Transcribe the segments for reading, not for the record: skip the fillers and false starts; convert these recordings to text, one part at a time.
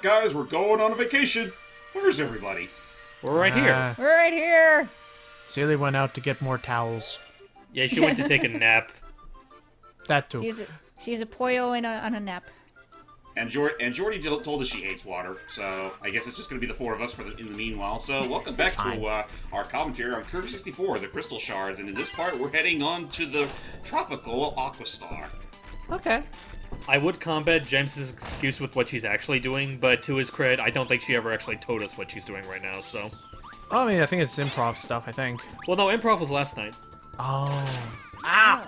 guys, we're going on a vacation. Where's everybody? We're right here. We're right here. Celia went out to get more towels. Yeah, she went to take a nap. That too. She's a pollo on a nap. And Jordy told us she hates water, so I guess it's just going to be the four of us in the meanwhile. So welcome back to our commentary on Kirby 64, the Crystal Shards, and in this part we're heading on to the tropical Aqua Star. Okay. I would combat James's excuse with what she's actually doing, but to his credit, I don't think she ever actually told us what she's doing right now, so... I mean, I think it's improv stuff, I think. Well, no, improv was last night. Oh. Ah!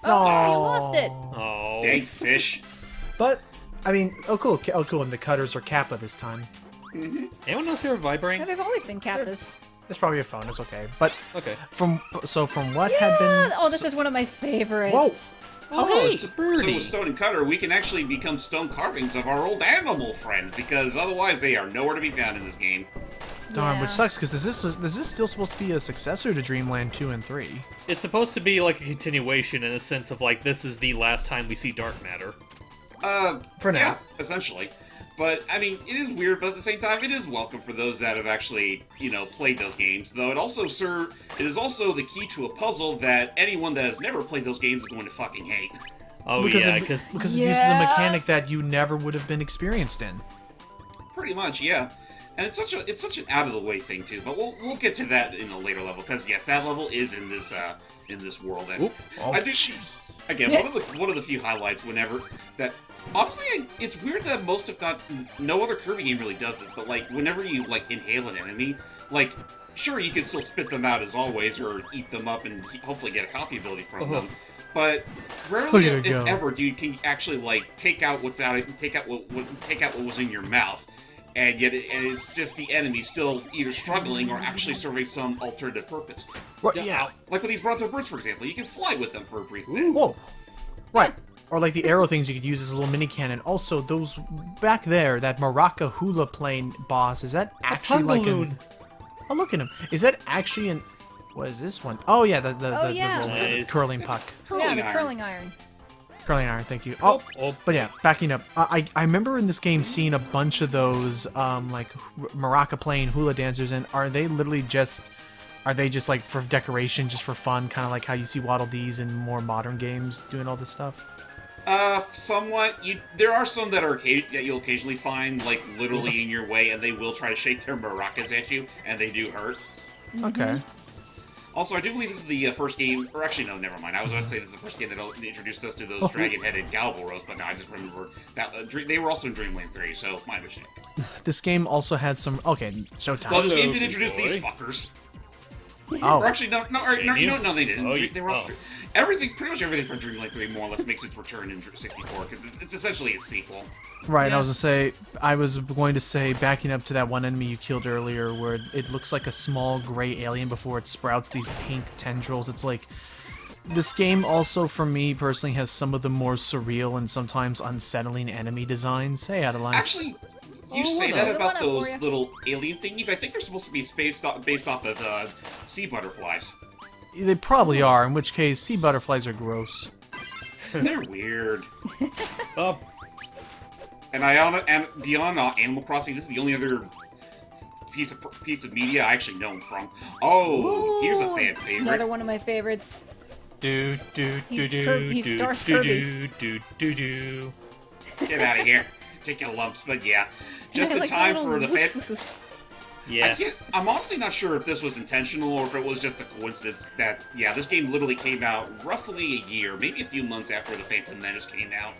Oh, you lost it! Oh. Dang fish. But, I mean, oh cool, and the cutters are Kappa this time. Anyone else here vibrating? No, they've always been Kappas. It's probably a phone, it's okay. But, Okay. from what had been... Oh, this is one of my favorites. Whoa! Oh, hey! it's a birdie. So with Stone and Cutter, we can actually become stone carvings of our old animal friends, because otherwise they are nowhere to be found in this game. Darn, Yeah. which sucks, because is this still supposed to be a successor to Dreamland 2 and 3? It's supposed to be like a continuation in a sense of like, this is the last time we see dark matter. For now. Yeah, essentially. But, I mean, it is weird, but at the same time, it is welcome for those that have actually, played those games. Though it is also the key to a puzzle that anyone that has never played those games is going to fucking hate. Oh, because yeah, it because... uses a mechanic that you never would have been experienced in. Pretty much, yeah. And it's such an out of the way thing too. But we'll get to that in a later level, because yes, that level is in this world. And I do. Again, one of the few highlights whenever that. Honestly, it's weird that most, if not no other Kirby game really does this, but like whenever you like inhale an enemy, like sure you can still spit them out as always, or eat them up and hopefully get a copy ability from them. But rarely, if ever, can you actually like take out what's out, take out what was in your mouth, and yet it's just the enemy still either struggling or actually serving some alternative purpose. Right, yeah. Like with these Bronto birds, for example, you can fly with them for a brief bit. Whoa. Right. Or like the arrow things you could use as a little mini cannon. Also, those back there, that Maraca Hula plane boss, is that actually like an... Oh, look at him. Is that actually an... What is this one? Oh, yeah, the Nice. curling puck. Yeah, the curling iron. Curling iron, thank you. Oh, but yeah, backing up. I remember in this game seeing a bunch of those, like, Maraca playing hula dancers, and are they just like for decoration, just for fun, kind of like how you see Waddle Dees in more modern games doing all this stuff? Somewhat. There are some that you'll occasionally find, like, literally in your way, and they will try to shake their maracas at you, and they do hurt. Okay. Also, I do believe this is the first game, or actually, no, never mind. I was about to say this is the first game that introduced us to those dragon-headed Galvaros, but no, I just remember that they were also in Dreamland 3, so my mistake. This game also had some... Okay, showtime. Well, this game did introduce these fuckers. Oh. Or actually, no, they didn't. Oh, They were also... Pretty much everything from Dreamland 3 more or less makes its return in 64, because it's essentially its sequel. Right, Yeah. I was going to say, backing up to that one enemy you killed earlier, where it looks like a small gray alien before it sprouts these pink tendrils. It's like, this game also, for me personally, has some of the more surreal and sometimes unsettling enemy designs. Hey, Adeline. Actually, you say that about those little alien thingies. I think they're supposed to be based off of sea butterflies. They probably are, in which case, sea butterflies are gross. They're weird. Oh, And beyond Animal Crossing, this is the only other piece of media I actually know him from. Oh, here's a fan favorite. Another one of my favorites. Do. He's Darth Kirby. Get out of here. Take your lumps, but yeah. Just in Like, time I for don't- the fan... yeah. I'm honestly not sure if this was intentional or if it was just a coincidence that, yeah, this game literally came out roughly a year, maybe a few months after the Phantom Menace came out.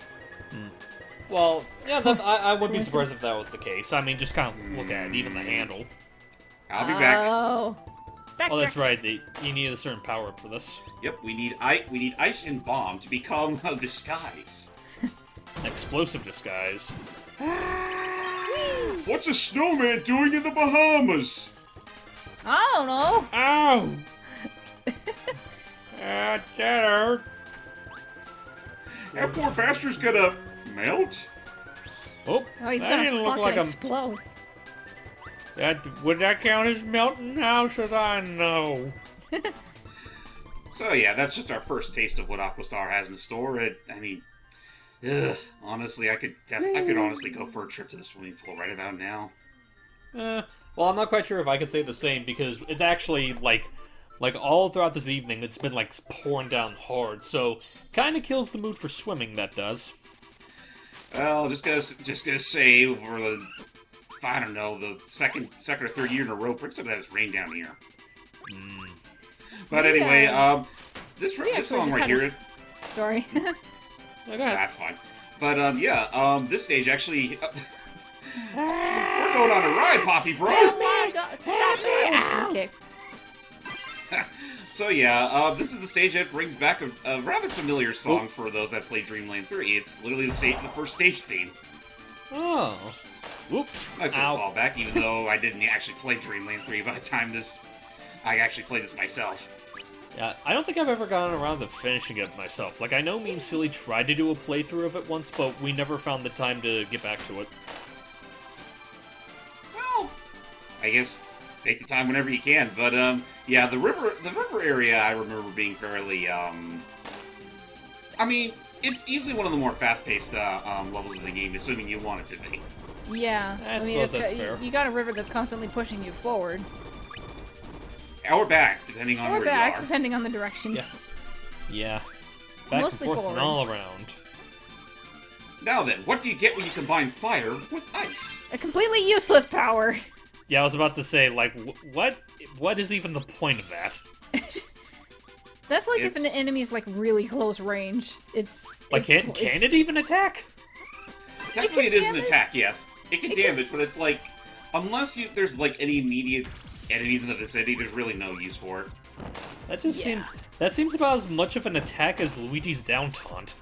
Well, yeah, I would be surprised if that was the case. I mean, just kind of look at it, even the handle. I'll be back. Oh. Oh, that's right. You need a certain power-up for this. Yep, we need ice and bomb to become a disguise. Explosive disguise. What's a snowman doing in the Bahamas? I don't know. Ow! That hurt. That poor bastard's gonna melt? Oh, Oh, he's that gonna didn't look fucking like explode. Would that count as melting? How should I know? So yeah, that's just our first taste of what Aqua Star has in store. Ugh, honestly, I could honestly go for a trip to the swimming pool right about now. Well, I'm not quite sure if I could say the same, because it's actually, like all throughout this evening, it's been, like, pouring down hard, so kind of kills the mood for swimming, that does. Well, just gonna say, over the, I don't know, the second or third year in a row, pretty much it's rained down here. But anyway, this song right here... Sorry. That's fine. But, this stage actually... We're going on a ride, Poppy, bro! Oh my god, stop it! Okay. So this is the stage that brings back a rather familiar song for those that play Dreamland 3. It's literally the first stage theme. Oh. Whoop. Nice little callback, even though I didn't actually play Dreamland 3 by the time I actually played this myself. Yeah, I don't think I've ever gotten around to finishing it myself. Like, I know me and Silly tried to do a playthrough of it once, but we never found the time to get back to it. Well, I guess take the time whenever you can. But the river area I remember being fairly I mean, it's easily one of the more fast-paced levels of the game, assuming you want it to be. Yeah, I suppose that's fair. You got a river that's constantly pushing you forward. Or back, depending on where you are. Depending on the direction. Yeah. Back Mostly and forth forward. and all around. Now then, what do you get when you combine fire with ice? A completely useless power. Yeah, I was about to say, like, what is even the point of that? That's like if an enemy's like really close range. Like, can it even attack? Technically, it is an attack, yes. It can damage, but it's like, unless there's like any immediate enemies in the vicinity, there's really no use for it. That just seems about as much of an attack as Luigi's down taunt.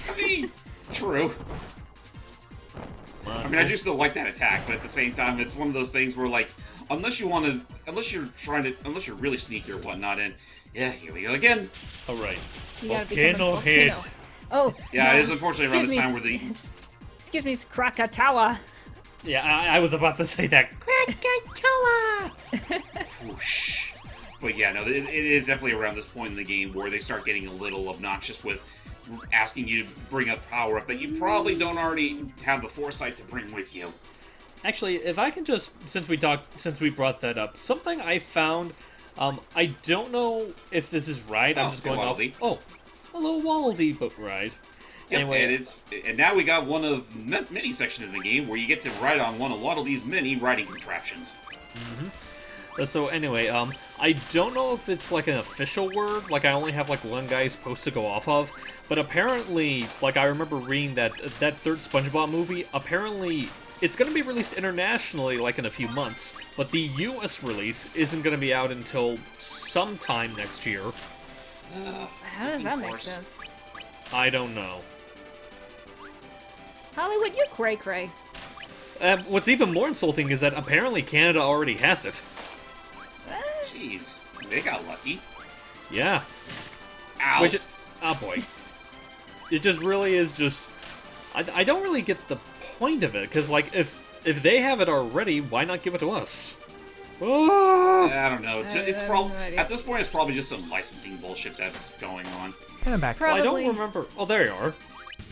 I mean, true. I mean, I do still like that attack, but at the same time, it's one of those things where, like, unless you're really sneaky or whatnot, and yeah, here we go again. All right. Volcano hit. Oh. Yeah, no. it is unfortunately around this time where the. Excuse me, it's Krakatawa. Yeah, I was about to say that. Krakatawa. Whoosh. But yeah, no, it is definitely around this point in the game where they start getting a little obnoxious with asking you to bring up power up that you probably don't already have the foresight to bring with you. Actually, if I can just, since we brought that up, something I found, I don't know if this is right. I'm just going off. Oh, hello, Wallaby, but right. Yep, anyway, and now we got one of many sections of the game where you get to ride on a lot of these mini riding contraptions. So anyway, I don't know if it's like an official word, like I only have like one guy's post to go off of, but apparently, like I remember reading that third SpongeBob movie, apparently it's going to be released internationally like in a few months, but the US release isn't going to be out until sometime next year. How does that make sense? I don't know. Hollywood, you cray-cray. What's even more insulting is that apparently Canada already has it. Jeez, they got lucky. Yeah. Ow. Oh boy. It just really is just... I don't really get the point of it, because, like, if they have it already, why not give it to us? Oh! I don't know. It's probably at this point, it's probably just some licensing bullshit that's going on. And I'm back. Well, I don't remember... Oh, there you are.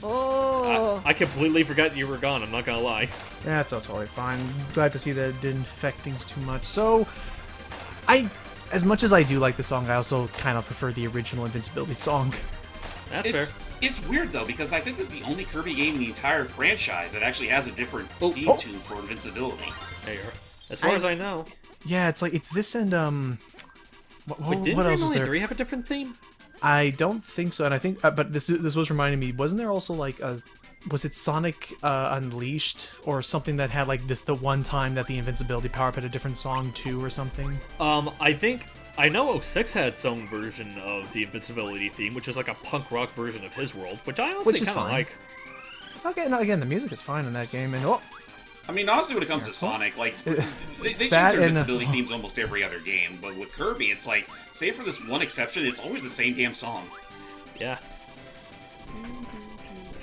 Oh. I completely forgot you were gone, I'm not gonna lie. Yeah, it's all totally fine. Glad to see that it didn't affect things too much. So, as much as I do like the song, I also kind of prefer the original Invincibility song. That's fair. It's weird, though, because I think this is the only Kirby game in the entire franchise that actually has a different theme tune for Invincibility. There you are. As far as I know. Yeah, it's like, it's this and, Wait, didn't what else was Dreamland there? 3 have a different theme? I don't think so, and I think, but this was reminding me, wasn't there also, like, was it Sonic Unleashed, or something that had, like, the one time that the Invincibility power-up had a different song, too, or something? I know 06 had its own version of the Invincibility theme, which is like a punk rock version of his world, which I honestly kind of like. Okay, no, again, the music is fine in that game, and I mean, honestly, when it comes to Sonic, like, they change their Invincibility themes almost every other game, but with Kirby, it's like, save for this one exception, it's always the same damn song. Yeah.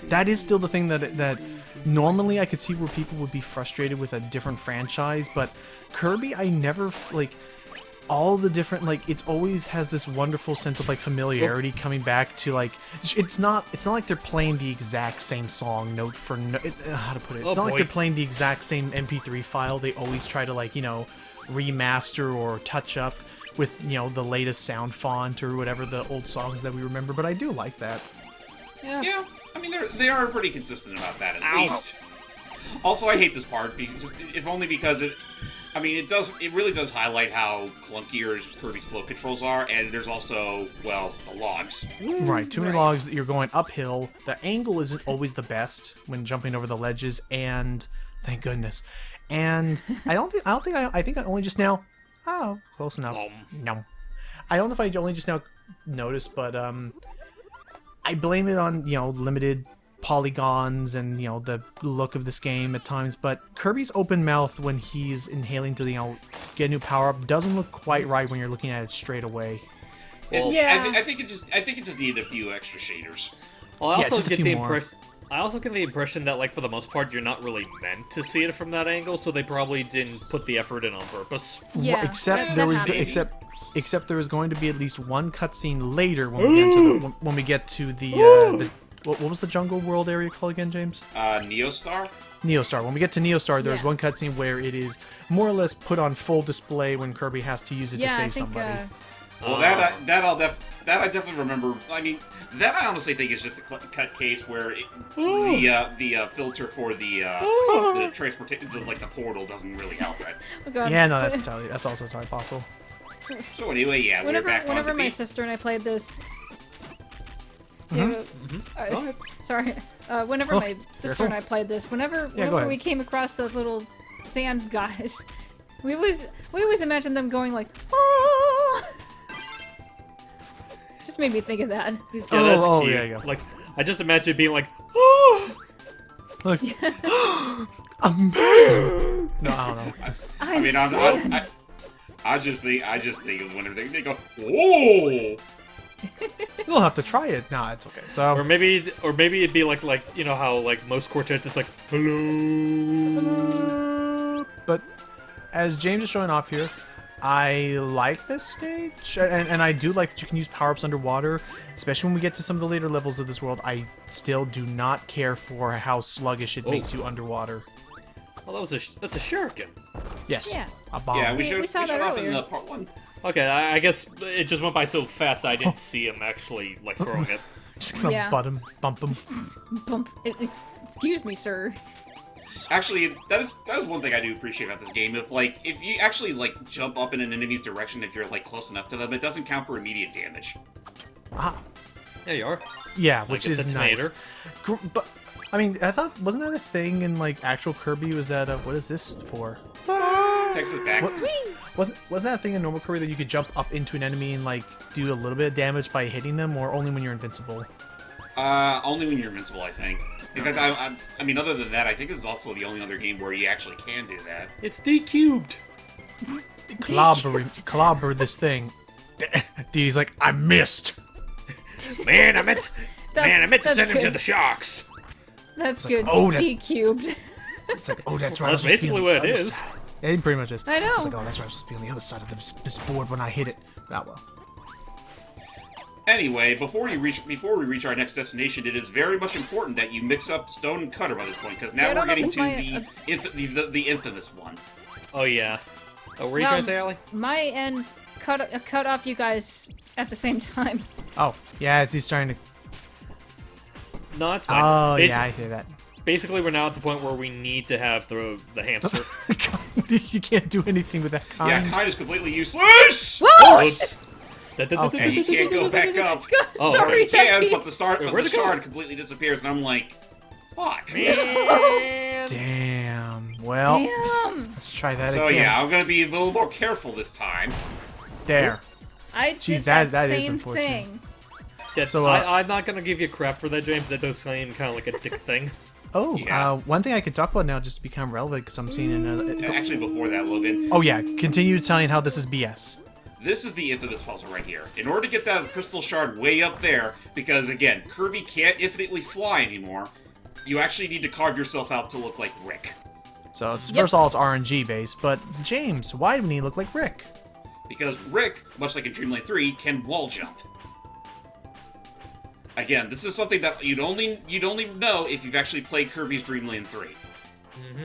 That is still the thing that normally I could see where people would be frustrated with a different franchise, but Kirby, I never, like, all the different, like, it always has this wonderful sense of like familiarity coming back to like it's not like they're playing the exact same song note for how to put it. It's not like they're playing the exact same MP3 file. They always try to like, you know, remaster or touch up with, you know, the latest sound font or whatever the old songs that we remember, but I do like that. Yeah. I mean, they are pretty consistent about that, at least. Also, I hate this part, if only because it really does highlight how clunkier Kirby's flow controls are, and there's also, well, the logs. Right, too many logs that you're going uphill. The angle isn't always the best when jumping over the ledges, and thank goodness. And I think I only just now. Oh, close enough. No, I don't know if I only just now noticed, but I blame it on, you know, limited polygons and, you know, the look of this game at times, but Kirby's open mouth when he's inhaling to, you know, get a new power-up doesn't look quite right when you're looking at it straight away. Well, yeah. I think it just needed a few extra shaders. Well, I also get the impression that, like, for the most part, you're not really meant to see it from that angle, so they probably didn't put the effort in on purpose. Yeah, except there was going to be at least one cutscene later when we get to the what was the jungle world area called again, James? Neostar? Neostar. When we get to Neostar, there's one cutscene where it is more or less put on full display when Kirby has to use it to save somebody. Well, that I definitely remember. I mean, that I honestly think is just a cut case where the filter for the transportation, like the portal, doesn't really help it. Oh, God. Yeah, no, that's also entirely possible. So anyway, yeah, we're back on whenever my sister and I played this. Sorry. Whenever my sister and I played this, whenever we came across those little sand guys, we always imagined them going like, oh! Just made me think of that. Yeah, that's cute. Yeah, yeah. Like, I just imagine it being like, oh! Look. No, I don't know. I just think of whenever they go, oh! You'll have to try it. Nah, it's okay. So or maybe it'd be like you know how like most quartets it's like hello. But as James is showing off here, I like this stage, and I do like that you can use power-ups underwater, especially when we get to some of the later levels of this world. I still do not care for how sluggish it makes you underwater. Well, that's a shuriken. Yes. Yeah. A bomb. Yeah, we saw that earlier. In part 1. Okay, I guess it just went by so fast I didn't see him actually like throwing it. Just gonna bump him. Bump. Excuse me, sir. Actually, that is one thing I do appreciate about this game. If you actually like jump up in an enemy's direction, if you're like close enough to them, it doesn't count for immediate damage. Ah. There you are. Yeah, like which is nice. But I mean, I thought wasn't that a thing in like actual Kirby? Was that what is this for? Takes us back. Wasn't that a thing in normal Kirby that you could jump up into an enemy and like do a little bit of damage by hitting them, or only when you're invincible? Only when you're invincible, I think. In fact, I mean, other than that, I think this is also the only other game where you actually can do that. It's D-cubed. Clobber this thing. D's like, I missed. Man, I meant to send him to the sharks. That's good. Like, D-cubed. It's like, oh, that's right. That's basically what it is. Yeah, it pretty much is. I know. It's like, oh, that's right. I'm supposed to be on the other side of this board when I hit it. Ah, well. Anyway, before we reach our next destination, it is very much important that you mix up Stone and Cutter by this point, because now we're getting to the infamous one. Oh yeah. Oh, what were you trying to say, Allie? My end cut off you guys at the same time. Oh, yeah, he's trying to... No, that's fine. Oh, yeah, I hear that. Basically, we're now at the point where we need to have the hamster. You can't do anything with that kind. Yeah, kind is completely useless! Whoa! Okay. He can't go back up. Sorry, he can, but the shard completely disappears, and I'm like, fuck. Damn. Well, let's try that again. So yeah, I'm gonna be a little more careful this time. There. I did Jeez, that is same unfortunate. thing. Yeah, so I'm not gonna give you crap for that, James. That does seem kind of like a dick thing. Oh, yeah. One thing I could talk about now, just to become relevant, because I'm seeing another. Actually, before that, Logan. Oh yeah, continue telling how this is BS. This is the infamous puzzle right here. In order to get that crystal shard way up there, because again, Kirby can't infinitely fly anymore, you actually need to carve yourself out to look like Rick. So first of all, it's RNG based, but James, why do we need to look like Rick? Because Rick, much like in Dreamland 3, can wall jump. Again, this is something that you'd only know if you've actually played Kirby's Dreamland 3. Mm-hmm.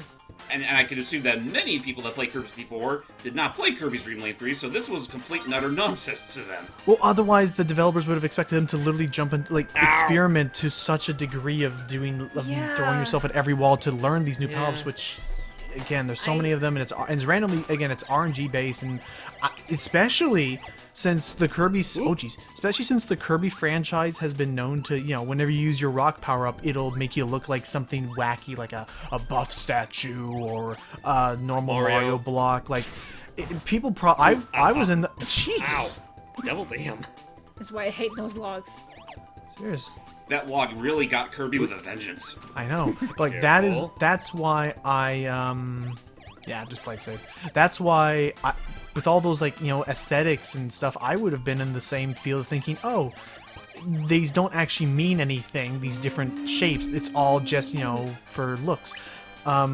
And I can assume that many people that played Kirby's D4 did not play Kirby's Dreamland 3, so this was complete and utter nonsense to them. Well, otherwise the developers would have expected them to literally jump and experiment to such a degree of throwing yourself at every wall to learn these new power-ups, which, again, there's so many of them, and it's randomly, again, it's RNG based, and especially since the Kirby, especially since the Kirby franchise has been known to, whenever you use your rock power-up, it'll make you look like something wacky, like a buff statue or a normal Mario block. Like, people I was in the... Jesus! Ow. Devil damn. That's why I hate those logs. Serious. That log really got Kirby with a vengeance. I know. Like, that's why I, just play it safe. That's why with all those, aesthetics and stuff, I would have been in the same field of thinking, oh, these don't actually mean anything, these different shapes. It's all just, for looks. What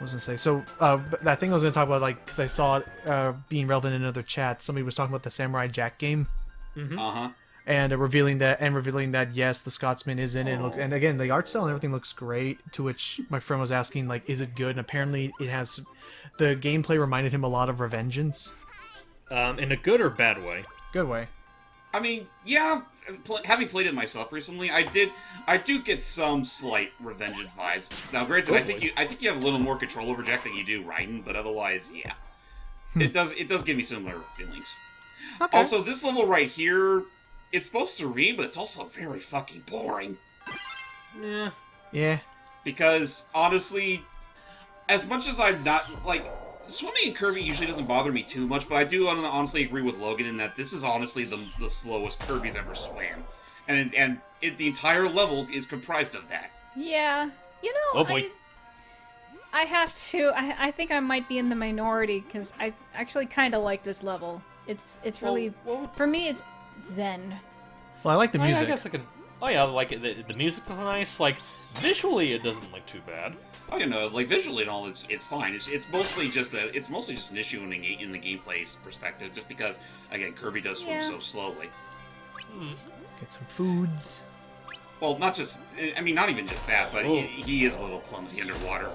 was I gonna say? So, that thing I was gonna talk about, because I saw it being relevant in another chat, somebody was talking about the Samurai Jack game. Mm-hmm. Uh-huh. And revealing that yes, the Scotsman is in it, and again, the art style and everything looks great. To which my friend was asking, is it good? And apparently, it has. The gameplay reminded him a lot of Revengeance. In a good or bad way? Good way. I mean, yeah. Having played it myself recently, I do get some slight Revengeance vibes. Now, granted, I think you have a little more control over Jack than you do Raiden, but otherwise, yeah, it does give me similar feelings. Okay. Also, this level right here. It's both serene, but it's also very fucking boring. Yeah. Because, honestly, as much as I'm not, swimming in Kirby usually doesn't bother me too much, but I do honestly agree with Logan in that this is honestly the slowest Kirby's ever swam. And the entire level is comprised of that. Yeah. Oh boy. I have to, I think I might be in the minority, because I actually kind of like this level. It's really, for me, it's zen. Well, I like the music. I guess I can. Oh yeah, the music is nice. Visually, it doesn't look too bad. Oh, visually and all, it's fine. It's mostly just an issue in the gameplay perspective, just because again Kirby does swim so slowly. Get some foods. Well, not even just that, but he is a little clumsy underwater.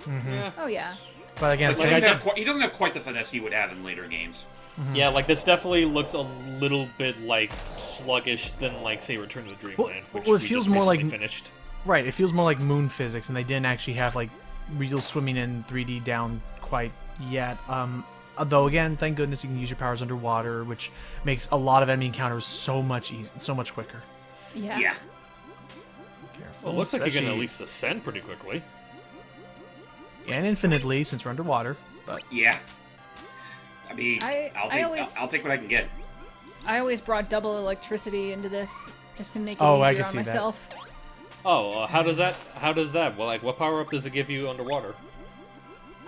Mm-hmm. Yeah. Oh yeah. But again, he doesn't have quite the finesse he would have in later games. Mm-hmm. Yeah, this definitely looks a little bit sluggish than say Return to the Dreamland, which it feels more like finished. Right, it feels more like moon physics, and they didn't actually have real swimming in 3D down quite yet. Though again, thank goodness you can use your powers underwater, which makes a lot of enemy encounters so much quicker. Yeah. Yeah. Careful. Well, it looks like you can at least ascend pretty quickly. And infinitely, since we're underwater. But yeah. I mean, I'll take what I can get. I always brought double electricity into this just to make it easier on myself. That. Oh, how does that? Well, what power up does it give you underwater?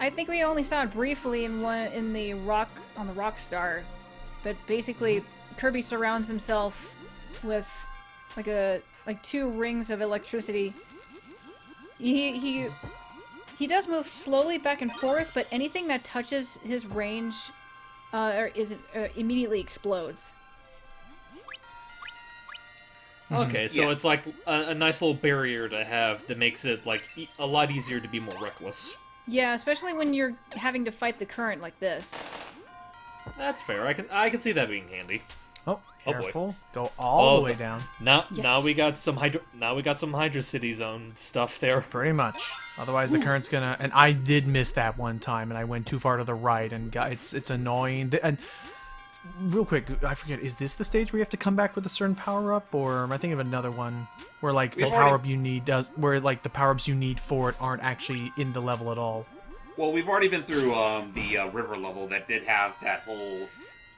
I think we only saw it briefly on the rock star, but basically Kirby surrounds himself with two rings of electricity. He does move slowly back and forth, but anything that touches his range immediately explodes. Okay, so it's a nice little barrier to have that makes it a lot easier to be more reckless. Yeah, especially when you're having to fight the current like this. That's fair. I can see that being handy. Oh, careful! Boy. Go all the way down. Now we got some Hydro City Zone stuff there. Pretty much. Otherwise, the current's gonna. And I did miss that one time, and I went too far to the right, and it's annoying. And real quick, I forget. Is this the stage where you have to come back with a certain power up, or am I thinking of another one where the power up you need the power ups you need for it aren't actually in the level at all? Well, we've already been through the river level that did have that whole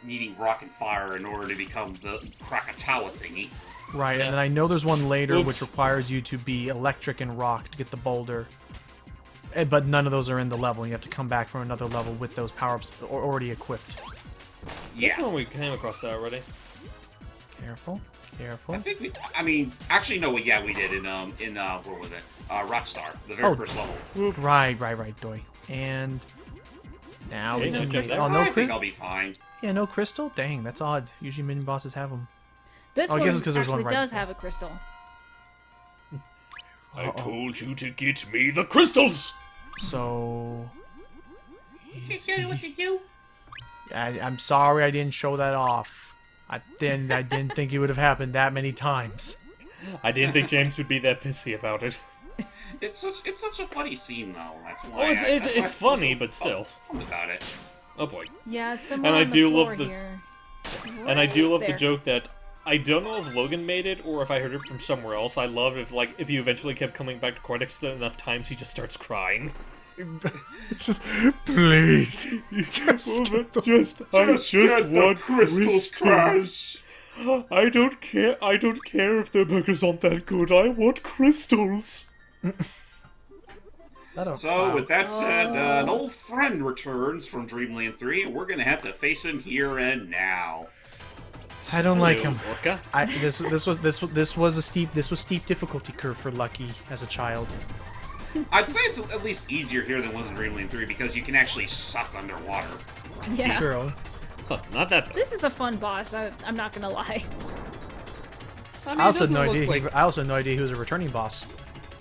needing rock and fire in order to become the Krakatawa thingy. Right, yeah. And then I know there's one later which requires you to be electric and rock to get the boulder. But none of those are in the level. You have to come back from another level with those power-ups already equipped. Yeah. This one we came across that already. Careful. I think we did in where was it? Rockstar, the very first level. Right, Doy. And now we can I think I'll be fine. Yeah, no crystal? Dang, that's odd. Usually mini bosses have them. This I one guess it's 'cause there's one actually right does before. have a crystal. I told you to get me the crystals! So... What you do? I'm sorry I didn't show that off. I didn't think it would have happened that many times. I didn't think James would be that pissy about it. It's such a funny scene though. That's why. Well, that's why I it's feel funny, so but still. bummed about it. Oh boy. Yeah, it's somewhere And I on the do floor love the- here. And I do love Right the there. joke that I don't know if Logan made it or if I heard it from somewhere else. I love if you eventually kept coming back to Cortex enough times, he just starts crying. Just, please. Just I Get just the want crystals, Crash. I don't care if the burgers aren't that good. I want crystals. So, with that said, an old friend returns from Dreamland 3, and we're gonna have to face him here and now. I don't like him. Orca? This was steep difficulty curve for Lucky as a child. I'd say it's at least easier here than it was in Dreamland 3 because you can actually suck underwater. Yeah. True. Huh, not that though. This is a fun boss, I'm not gonna lie. I mean, I it also had doesn't no look idea. like- I also had no idea he was a returning boss.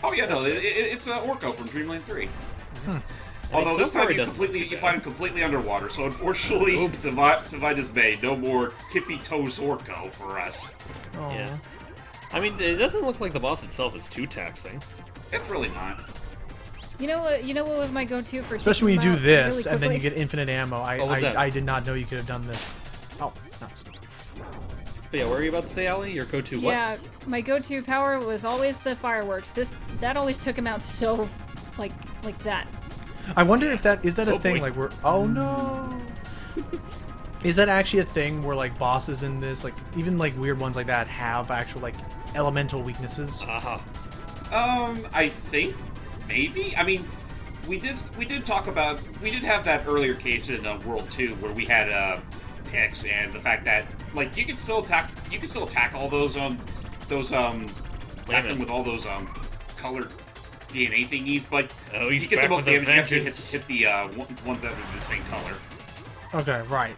Oh yeah, no, it's Orko from Dreamland 3. Although so this far time it doesn't look too you bad. find him completely underwater, so unfortunately, to my dismay, no more tippy toes Orko for us. Oh. Yeah. I mean, it doesn't look like the boss itself is too taxing. It's really not. You know what was my go-to for Especially when taking you do him out this really and then you quickly? get infinite ammo. what's that? I did not know you could have done this. Oh, nuts. But yeah, what were you about to say, Allie? Your go-to what? Yeah, my go-to power was always the fireworks. That always took him out so like that. I wonder if that is that a Oh, thing boy. like where oh no. Is that actually a thing where like bosses in this like even like weird ones like that have actual like elemental weaknesses? Aha. I think maybe. I mean, we did have that earlier case in World 2 where we had picks and the fact that like you can still attack all those attack them with all those colored DNA thingies, but Oh, he's you get the back most with a damage. You have to vengeance. hit the ones that are the same color. Okay, right.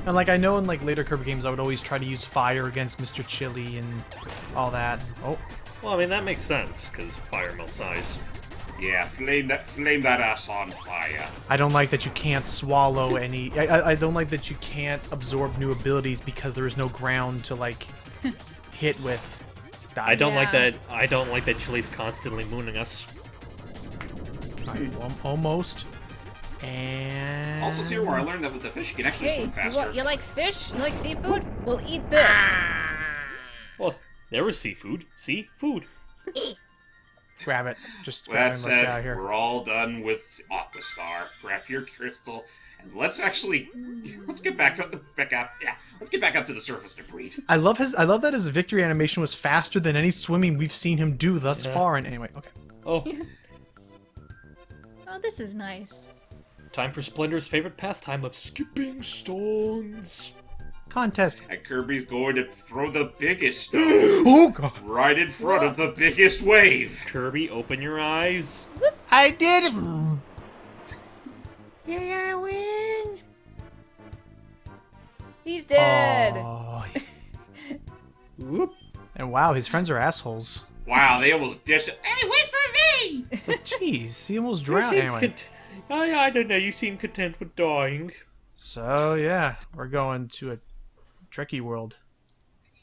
And like I know in like later Kirby games I would always try to use fire against Mr. Chili and all that. Oh, Well, I mean, that makes sense, because fire melts ice. Yeah, flame that ass on fire. I don't like that you can't swallow any. I don't like that you can't absorb new abilities because there is no ground to like hit with. I don't like Yeah. that. I don't like that Chili's constantly mooning us. Almost. And Also, here where I learned that with the fish, you can actually Hey, swim faster. you like fish? You like seafood? Well, eat this. Well, there was seafood. See? Food. grab it. Just With grab that it. Let's get out of said, here. we're all done with Aqua Star. Grab your crystal, and let's get back up. Yeah, let's get back up to the surface to breathe. I love that his victory animation was faster than any swimming we've seen him do thus far. And anyway, okay. Oh, Oh, this is nice. time for Splendor's favorite pastime of skipping stones. Contest. And Kirby's going to throw the biggest stone Oh god. right in front of the biggest wave. Kirby, open your eyes. I did it. Yeah, I win. He's dead. Oh. Whoop. And wow, his friends are assholes. Wow, they almost ditched it. Hey, wait for me! It's like, jeez, he almost You drowned. seem Anyway. I don't know. You seem content with dying. So yeah, we're going to a tricky world.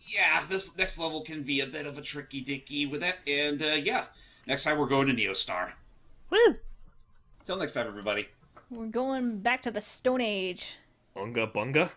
Yeah, this next level can be a bit of a tricky dicky with that. And yeah, next time we're going to Neostar. Woo! Till next time, everybody. We're going back to the Stone Age. Bunga bunga.